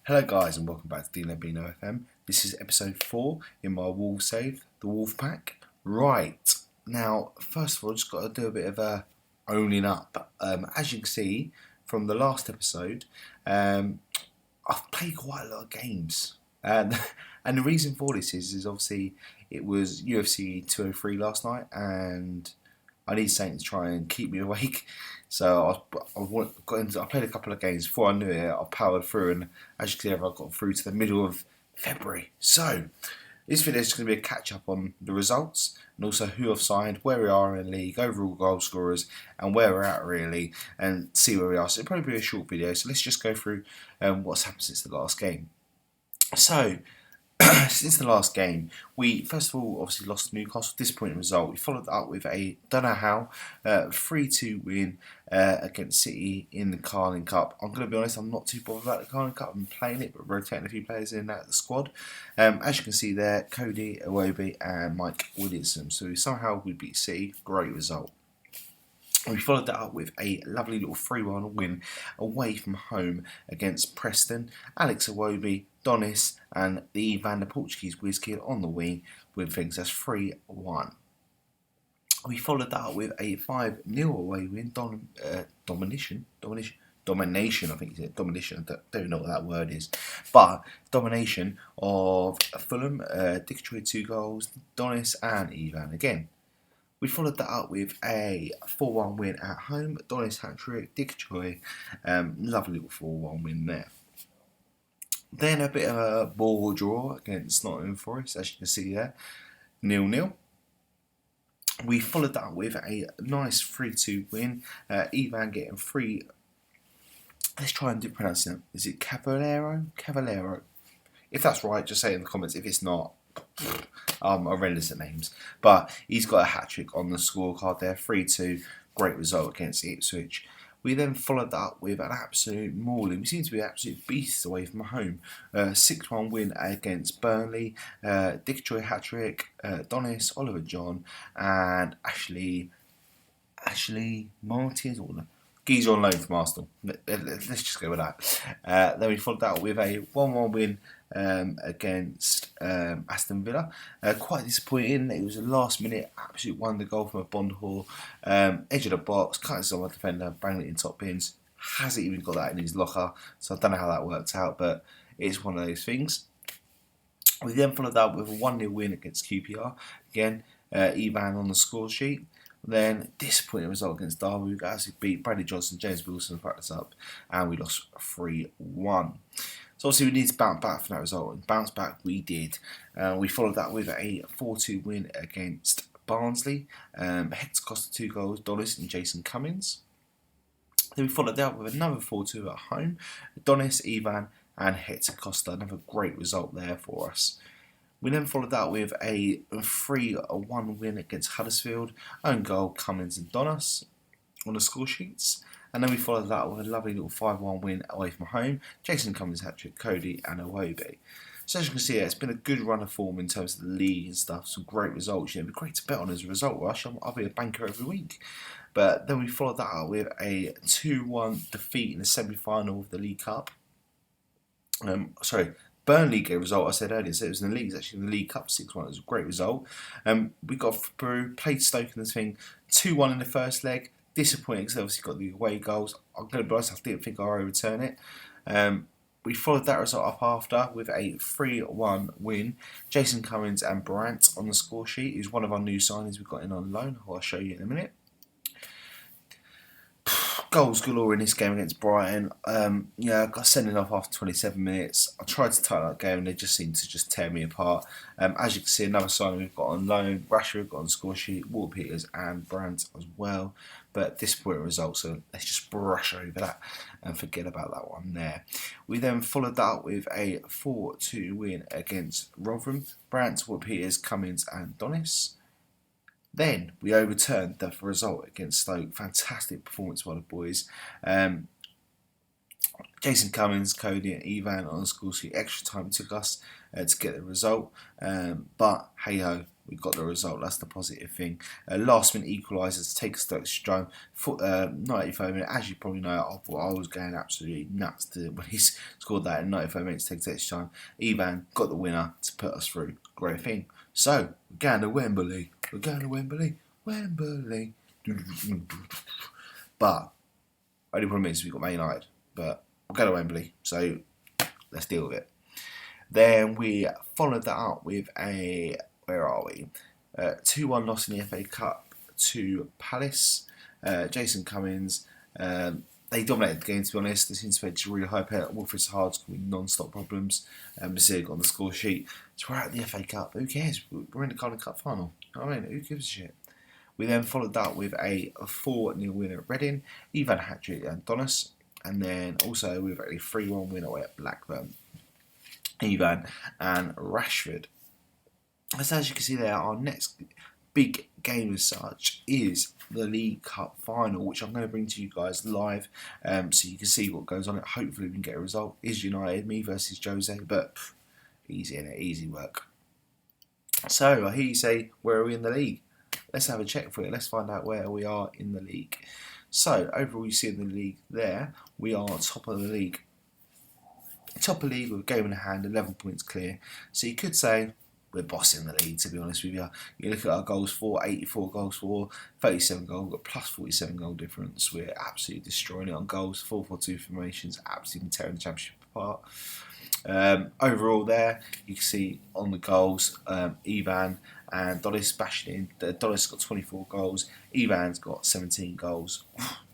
Hello guys and welcome back to Dino Bino FM. This is episode 4 in my wall save, the Wolfpack. Right, now first of all just got to do a bit of owning up. As you can see from the last episode, I've played quite a lot of games. And the reason for this is obviously it was UFC 203 last night and I need something to try and keep me awake. So I played a couple of games. Before I knew it, I powered through, and as you can see, I got through to the middle of February. So this video is just going to be a catch up on the results and also who I've signed, where we are in the league, overall goal scorers, and where we're at really, and see where we are. So it'll probably be a short video. So let's just go through what's happened since the last game. So since the last game, we first of all obviously lost to Newcastle, disappointing result. We followed that up with a don't know how 3-2 win against City in the Carling Cup. I'm going to be honest, I'm not too bothered about the Carling Cup. I'm playing it, but rotating a few players in the squad. As you can see there, Cody, Iwobi, and Mike Williamson. So somehow we beat City. Great result. We followed that up with a lovely little 3-1 win away from home against Preston. Alex Iwobi, Donis and the Van, the Portuguese whiz kid on the wing with things as 3-1. We followed that up with a 5-0 away win, domination, I think he said, domination, I don't know what that word is, but domination of Fulham, Dick 2 goals, Donis and Ivan again. We followed that up with a 4-1 win at home. Donis hat-trick, Dick Choi, lovely little 4-1 win there. Then a bit of a ball draw against Nottingham Forest, as you can see there, 0-0. We followed that up with a nice 3-2 win. Ivan getting 3. Let's try and pronounce it. Is it Cavallero? Cavallero. If that's right, just say it in the comments. If it's not, I'm horrendous at names. But he's got a hat-trick on the scorecard there, 3-2. Great result against Ipswich. We then followed that up with an absolute mauling. We seem to be absolute beasts away from home. 6-1 win against Burnley. Dick Joy hat-trick, Donis, Oliver John, and Ashley Martin. Geezer on loan from Arsenal. Let's just go with that. Then we followed that up with a 1-1 win against Aston Villa. Quite disappointing. It was a last minute absolute wonder goal from a Bondhor. Edge of the box, cuts on my defender, banging it in top bins. Hasn't even got that in his locker, so I don't know how that worked out, but it's one of those things. We then followed that up with a 1-0 win against QPR. Again, Ivan on the score sheet. Then disappointing result against Derby. We got absolutely beat. Bradley Johnson, James Wilson backed us up, and we lost 3-1. So obviously we need to bounce back from that result, and bounce back we did. We followed that with a 4-2 win against Barnsley. Hector Costa 2 goals, Donis and Jason Cummins. Then we followed that up with another 4-2 at home. Donis, Ivan and Hector Costa. Another great result there for us. We then followed that with a 3-1 win against Huddersfield. Own goal, Cummins and Donis on the score sheets. And then we followed that with a lovely little 5-1 win away from home. Jason Cummins hat-trick, Cody and Iwobi. So as you can see, it's been a good run of form in terms of the league and stuff. Some great results. It'd be great to bet on as a result, Rush. I'll be a banker every week. But then we followed that up with a 2-1 defeat in the semi-final of the League Cup. Burnley get a result I said earlier, so it was in the league, it's actually in the League Cup 6-1, it was a great result. We got through, played Stoke in this thing, 2-1 in the first leg, disappointing because they obviously got the away goals. I'm going to be honest, I didn't think I'd overturn it. We followed that result up after with a 3-1 win. Jason Cummins and Brandt on the score sheet, who's one of our new signings we've got in on loan, who I'll show you in a minute. Goals galore in this game against Brighton. I got sending off after 27 minutes. I tried to tighten that game and they just seemed to just tear me apart. As you can see, another signing we've got on loan. Rashford got on the score sheet, Walter Peters and Brandt as well. But disappointing results, so let's just brush over that and forget about that one there. We then followed that up with a 4-2 win against Rotherham. Brandt, Walter Peters, Cummins and Donis. Then we overturned the result against Stoke. Fantastic performance by the boys. Jason Cummins, Cody and Ivan on the score sheet. Extra time it took us to get the result. But hey ho, we got the result. That's the positive thing. Last minute equaliser to take us to extra time. 95 minutes. As you probably know, I thought I was going absolutely nuts when he scored that in 95 minutes to take us to extra time. Ivan got the winner to put us through. Great thing. So, we're going to Wembley. We're going to Wembley. Wembley. But, only problem is we've got Man United. But, we'll go to Wembley. So, let's deal with it. Then we followed that up with a, where are we? 2-1 loss in the FA Cup to Palace. Jason Cummins, they dominated the game, to be honest. They seemed to play just really high pace. Wilfred Sahard's with non-stop problems. Basile got on the score sheet. So we're out the FA Cup. Who cares? We're in the Carling Cup final. I mean, who gives a shit? We then followed that with a 4-0 win at Reading. Ivan hat-trick and Donis. And then also with a 3-1 win away at Blackburn. Ivan and Rashford. So as you can see there, our next big game as such is the League Cup final, which I'm going to bring to you guys live, so you can see what goes on. Hopefully we can get a result. Is United, me versus Jose, but easy innit, easy work. So I hear you say, where are we in the league? Let's have a check for it. Let's find out where we are in the league. So overall, you see in the league there, we are top of the league. Top of the league with a game in hand, 11 points clear. So you could say we're bossing the league, to be honest with you. You look at our goals for, 84 goals for, 37 goals, we've got plus 47 goal difference. We're absolutely destroying it on goals. 4-4-2 formations, absolutely tearing the championship apart. Overall there, you can see on the goals, Ivan and Donis bashing in. Donis got 24 goals, Ivan's got 17 goals.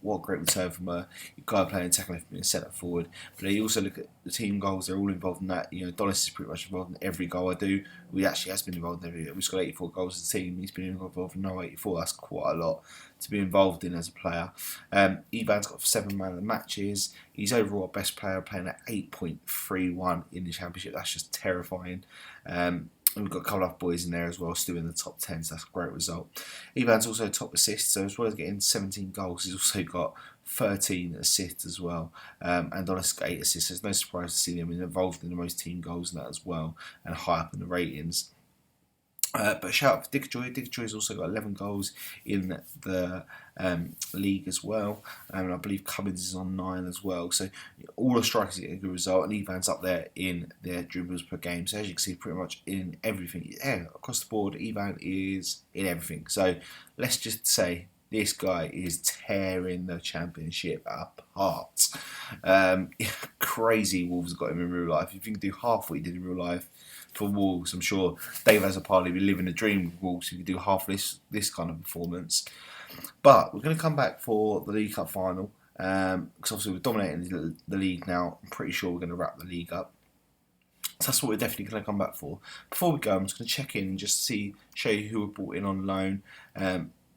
What a great return from a guy playing second left and centre forward. But you also look at the team goals; they're all involved in that. You know, Donis is pretty much involved in every goal I do. We actually has been involved in every. We've got 84 goals as a team. He's been involved in 84. That's quite a lot to be involved in as a player. Ivan's got 7 man of the matches. He's overall our best player, playing at 8.31 in the championship. That's just terrifying. And we've got a couple of boys in there as well, still in the top 10, so that's a great result. Ivan's also top assist, so as well as getting 17 goals, he's also got 13 assists as well. And Donis got 8 assists, so it's no surprise to see them involved in the most team goals in that as well, and high up in the ratings. But shout out for Dickajoy. Dickajoy's also got 11 goals in the league as well. And I believe Cummins is on 9 as well. So all the strikers get a good result. And Ivan's up there in their dribbles per game. So as you can see, pretty much in everything. Yeah, across the board, Ivan is in everything. So let's just say this guy is tearing the championship apart. Crazy Wolves got him in real life. If you can do half what he did in real life for Wolves, I'm sure Dave Azzopardi be living a dream with Wolves if you do half this kind of performance. But we're going to come back for the League Cup final, because obviously we're dominating the league now. I'm pretty sure we're going to wrap the league up. So that's what we're definitely going to come back for. Before we go, I'm just going to check in and just show you who we brought in on loan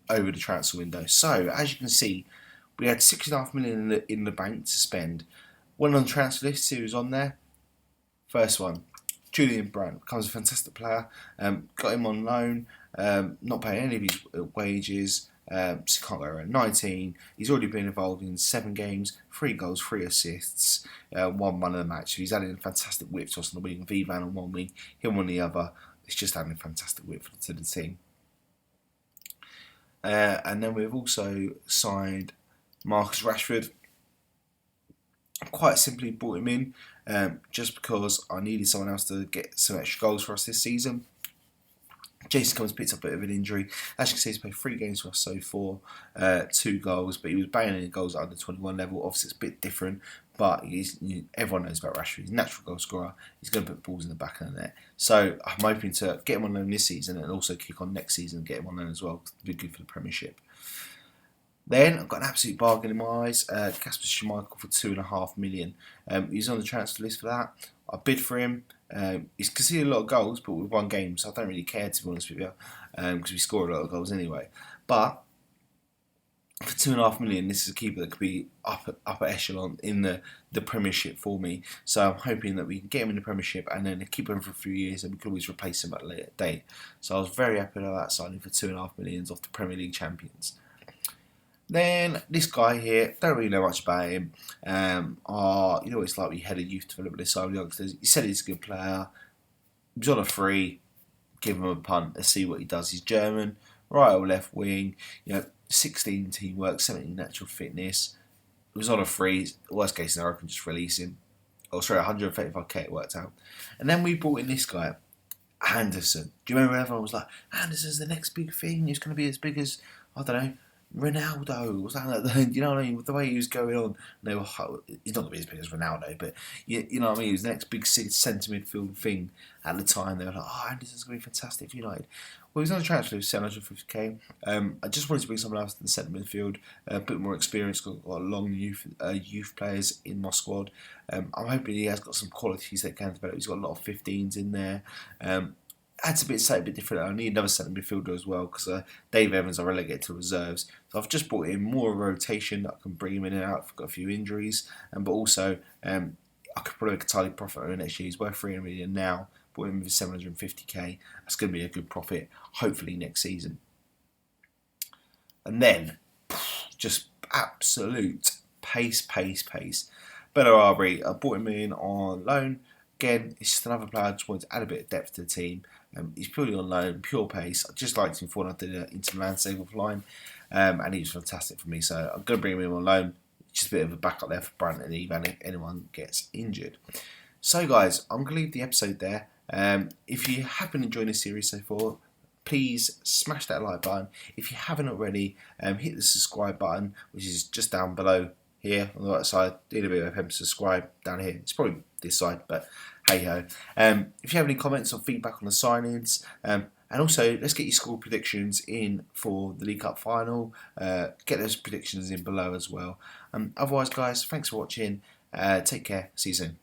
over the transfer window. So as you can see, we had £6.5 million in the bank to spend. One on the transfer list, who's on there? First one, Julian Brandt, becomes a fantastic player. Got him on loan, not paying any of his wages. Just can't go around. 19. He's already been involved in 7 games, 3 goals, 3 assists, 1 man of the match. So he's adding a fantastic width to us on the wing. Vivan on one wing, him on the other. It's just adding a fantastic width to the team. And then we've also signed Marcus Rashford. Quite simply brought him in just because I needed someone else to get some extra goals for us this season. Jason Cummins picked up a bit of an injury. As you can see, he's played 3 games for us so far, 2 goals, but he was banging in goals at under 21 level. Obviously, it's a bit different, but everyone knows about Rashford. He's a natural goal scorer. He's going to put balls in the back of the net. So I'm hoping to get him on loan this season and also kick on next season and get him on loan as well. It'll be good for the Premiership. Then I've got an absolute bargain in my eyes. Kasper Schmeichel for £2.5 million. He's on the transfer list for that. I bid for him. He's conceded a lot of goals, but with 1 game, so I don't really care, to be honest with you, because we score a lot of goals anyway. But for £2.5 million, this is a keeper that could be upper echelon in the Premiership for me. So I'm hoping that we can get him in the Premiership and then keep him for a few years, and we can always replace him at a later date. So I was very happy with that signing for £2.5 million off the Premier League champions. Then this guy here, don't really know much about him. It's like we had a youth development side of youngsters. He said he's a good player. He was on a free. Give him a punt. Let's see what he does. He's German, right or left wing. 16 teamwork, 17 natural fitness. It was on a free. Worst case scenario, I can just release him. 135k it worked out. And then we brought in this guy, Anderson. Do you remember everyone was like, Anderson's the next big thing? He's going to be as big as, I don't know, Ronaldo or something like that. You know what I mean? With the way he was going on, he's not going to be as big as Ronaldo, but you know what I mean? He was the next big centre midfield thing at the time. They were like, Anderson's going to be fantastic for United. Well, he's on a transfer for 750k. I just wanted to bring someone else to the centre midfield, a bit more experience, got a long youth players in my squad. I'm hoping he has got some qualities that can develop. He's got a lot of 15s in there. Had to say a bit different. I need another centre midfielder as well because Dave Evans are relegated to reserves. So I've just brought in more rotation that I can bring him in and out. I've got a few injuries, but also I could probably make a tidy profit on him next year. He's worth 300 million now. Bought him with 750k. That's going to be a good profit, hopefully next season. And then, just absolute pace. Bella Arbery, I bought him in on loan. Again, it's just another player. I just wanted to add a bit of depth to the team. He's purely on loan, pure pace. I just liked him before I did it into Land Save offline, and he was fantastic for me. So I'm going to bring him in on loan. Just a bit of a backup there for Brant and Evan if anyone gets injured. So guys, I'm going to leave the episode there. If you have been enjoying this series so far, please smash that like button. If you haven't already, hit the subscribe button, which is just down below here on the right side. Do a bit of a subscribe down here. It's probably this side, but hey ho. If you have any comments or feedback on the signings, and also let's get your score predictions in for the League Cup final. Get those predictions in below as well. Otherwise, guys, thanks for watching. Take care. See you soon.